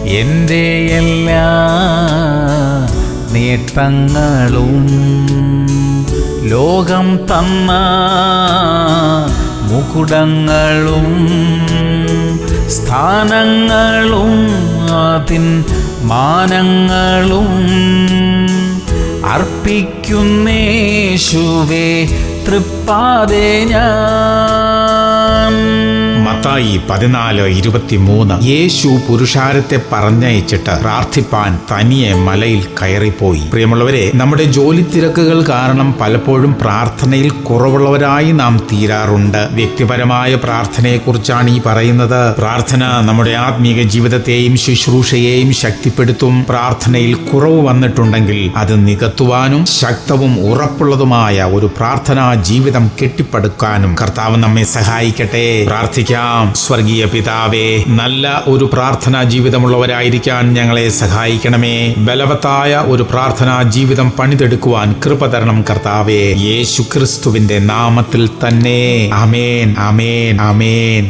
എൻ്റെ എല്ലാ നേട്ടങ്ങളും ലോകം തന്ന മുകുടങ്ങളും സ്ഥാനങ്ങളും അതിൻ മാനങ്ങളും അർപ്പിക്കുന്നേശുവേ തൃപ്പാതെ ഞാൻ. മത്തായി 14:23. യേശു പുരുഷാരത്തെ പറഞ്ഞയച്ചിട്ട് പ്രാർത്ഥിപ്പാൻ തനിയെ മലയിൽ കയറിപ്പോയി. പ്രിയമുള്ളവരെ, നമ്മുടെ ജോലി തിരക്കുകൾ കാരണം പലപ്പോഴും പ്രാർത്ഥനയിൽ കുറവുള്ളവരായി നാം തീരാറുണ്ട്. വ്യക്തിപരമായ പ്രാർത്ഥനയെക്കുറിച്ചാണ് ഈ പറയുന്നത്. പ്രാർത്ഥന നമ്മുടെ ആത്മീക ജീവിതത്തെയും ശുശ്രൂഷയെയും ശക്തിപ്പെടുത്തും. പ്രാർത്ഥനയിൽ കുറവ് വന്നിട്ടുണ്ടെങ്കിൽ അത് നികത്തുവാനും ശക്തവും ഉറപ്പുള്ളതുമായ ഒരു പ്രാർത്ഥനാ ജീവിതം കെട്ടിപ്പടുക്കാനും കർത്താവ് നമ്മെ സഹായിക്കട്ടെ. പ്രാർത്ഥിക്കാം. സ്വർഗീയ പിതാവേ, നല്ല ഒരു പ്രാർത്ഥനാ ജീവിതമുള്ളവരായിരിക്കാൻ ഞങ്ങളെ സഹായിക്കണമേ. ബലവത്തായ ഒരു പ്രാർത്ഥനാ ജീവിതം പണിതെടുക്കുവാൻ കൃപ തരണം കർത്താവേ. യേശു ക്രിസ്തുവിന്റെ നാമത്തിൽ തന്നെ. ആമേൻ, ആമേൻ, ആമേൻ.